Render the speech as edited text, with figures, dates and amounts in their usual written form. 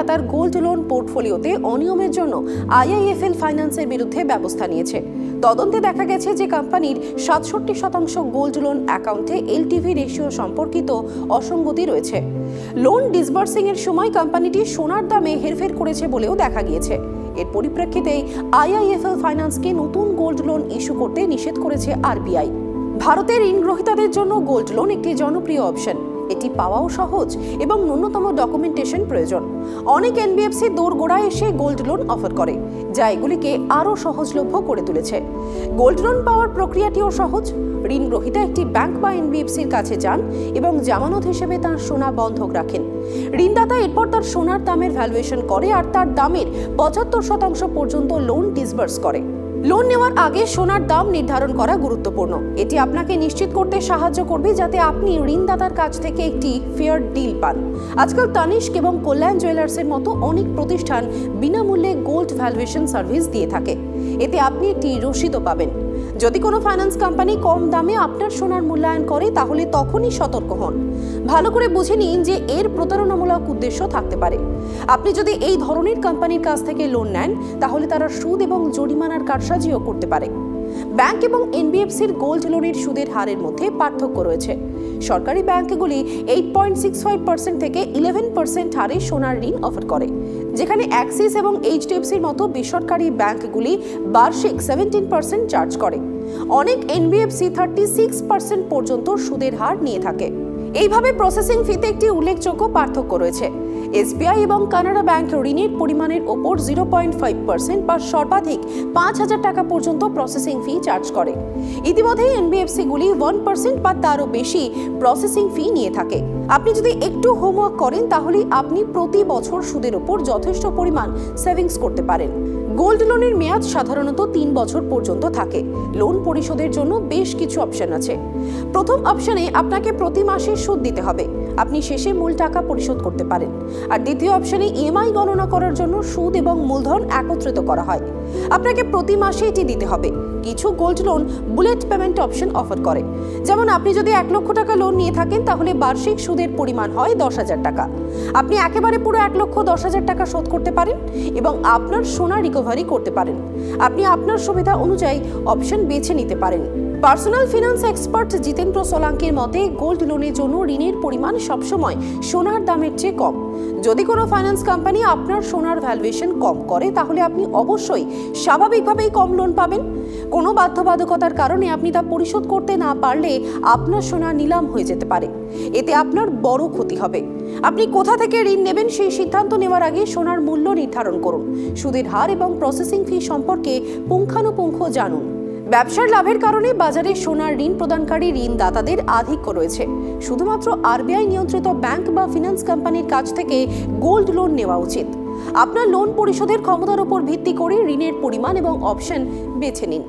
India তার gold loan পোর্টফোলিওতে অনিয়মের জন্য আইআইএফএল ফাইন্যান্সের বিরুদ্ধে ব্যবস্থা নিয়েছে। তদন্তে দেখা গেছে যে কোম্পানির ৬৭% গোল্ড লোন অ্যাকাউন্টে এলটিভি রেশিও সম্পর্কিত অসঙ্গতি রয়েছে। লোন ডিসবার্সিং এর সময় কোম্পানিটি সোনার দামে হেরফের করেছে বলেও দেখা গিয়েছে। এর পরিপ্রেক্ষিতে আইআইএফএল ফাইন্যান্সকে নতুন গোল্ড লোন ইস্যু করতে নিষেধ করেছে আরবিআই। ভারতের ঋণ গ্রহীতাদের জন্য গোল্ড লোন একটি জনপ্রিয় অপশন। এটি পাওয়াও সহজ এবং ন্যূনতম ডকুমেন্টেশন প্রয়োজন। অনেক এনবিএফসি দোরগোড়ায় এসে গোল্ড লোন অফার করে, যা এগুলিকে আরও সহজলভ্য করে তুলেছে। গোল্ড লোন পাওয়ার প্রক্রিয়াটিও সহজ। ঋণ গ্রহীতা একটি ব্যাংক বা এনবিএফসির কাছে যান এবং জামানত হিসেবে তার সোনা বন্ধক রাখেন। ঋণদাতা এরপর তার সোনার দামের ভ্যালুয়েশন করে আর তার দামের ৭৫% পর্যন্ত লোন ডিসবার্স করে। লোন নেওয়ার আগে সোনার দাম নির্ধারণ করা গুরুত্বপূর্ণ। এটি আপনাকে নিশ্চিত করতে সাহায্য করবে যাতে আপনি ঋণদাতার কাছ থেকে একটি ফেয়ার ডিল পান। আজকাল তানিষ্ক এবং কল্যাণ জুয়েলার্সের মতো অনেক প্রতিষ্ঠান বিনামূল্যে গোল্ড ভ্যালুয়েশন সার্ভিস দিয়ে থাকে। এতে আপনি একটি রসিদও পাবেন। যদি কোনো ফাইন্যান্স কোম্পানি কম দামে আপনার সোনার মূল্যায়ন করে তাহলে তখনই সতর্ক হন। ভালো করে বুঝে নিন যে এর প্রতারণামূলক উদ্দেশ্য থাকতে পারে। আপনি যদি এই ধরনের কোম্পানির কাছ থেকে লোন নেন তাহলে তারা সুদ এবং জরিমানার কারসাজিও করতে পারে। ব্যাংক এবং এনবিএফসির গোল্ড লোনের সুদের হারের মধ্যে পার্থক্য রয়েছে। সরকারি ব্যাংকগুলি 8.65% থেকে 11% হারে সোনার ঋণ অফার করে, যেখানে অ্যাক্সিস এবং এইচডিএফসির মতো বেসরকারি ব্যাংকগুলি বার্ষিক 17% চার্জ করে। অনেক এনবিএফসি 36% পর্যন্ত সুদের হার নিয়ে থাকে। এইভাবে প্রসেসিং ফিতে একটি উল্লেখযোগ্য পার্থক্য রয়েছে। এসবিআই এবং কানাড়া ব্যাংক ঋণের পরিমাণের ওপর 0.5% বা সর্বাধিক ৫,০০০ টাকা পর্যন্ত প্রসেসিং ফি চার্জ করে। ইতিমধ্যেই এনবিএফসিগুলি 1% বা তারও বেশি প্রসেসিং ফি নিয়ে থাকে। আপনি যদি একটু হোমওয়ার্ক করেন তাহলে আপনি প্রতি বছর সুদের ওপর যথেষ্ট পরিমাণ সেভিংস করতে পারেন। গোল্ড লোনের মেয়াদ সাধারণত ৩ বছর পর্যন্ত থাকে। লোন পরিশোধের জন্য বেশ কিছু অপশন আছে। প্রথম অপশনে আপনাকে প্রতি মাসে সুদ দিতে হবে, আপনি শেষে মূল টাকা পরিশোধ করতে পারেন। আর দ্বিতীয় অপশনে ইএমআই গণনা করার জন্য সুদ এবং মূলধন একত্রিত করা হয়, আপনাকে প্রতি মাসে এটি দিতে হবে। কিছু gold loan bullet payment option offer করে, যেমন আপনি যদি ১ লক্ষ টাকা লোন নিয়ে থাকেন তাহলে বার্ষিক সুদের পরিমাণ হয় ১০,০০০ টাকা। আপনি একেবারে পুরো ১,১০,০০০ টাকা শোধ করতে পারেন এবং আপনার সোনা রিকভারি করতে পারেন। আপনি আপনার সুবিধা অনুযায়ী অপশন বেছে নিতে পারেন। পার্সোনাল ফিনান্স এক্সপার্ট জিতেন্দ্র সোলাঙ্কির মতে গোল্ড লোনের জন্য ঋণের পরিমাণ সবসময় সোনার দামের চেয়ে কম। যদি কোনো ফাইন্যান্স কোম্পানি আপনার সোনার ভ্যালুয়েশন কম করে তাহলে আপনি অবশ্যই স্বাভাবিকভাবেই কম লোন পাবেন। কোনো বাধ্যবাধকতার কারণে আপনি তা পরিশোধ করতে না পারলে আপনার সোনা নিলাম হয়ে যেতে পারে। এতে আপনার বড় ক্ষতি হবে। আপনি কোথা থেকে ঋণ নেবেন সেই সিদ্ধান্ত নেওয়ার আগে সোনার মূল্য নির্ধারণ করুন। সুদের হার এবং প্রসেসিং ফি সম্পর্কে পুঙ্খানুপুঙ্খ জানুন। ব্যবসার লাভের কারণে বাজারে সোনার ঋণ প্রদানকারী ঋণদাতাদের আধিক্য রয়েছে। শুধুমাত্র আরবিআই নিয়ন্ত্রিত ব্যাংক বা ফিনান্স কোম্পানির কাছ থেকে গোল্ড লোন নেওয়া উচিত। আপনার লোন পরিশোধের ক্ষমতার উপর ভিত্তি করে ঋণের পরিমাণ এবং অপশন বেছে নিন।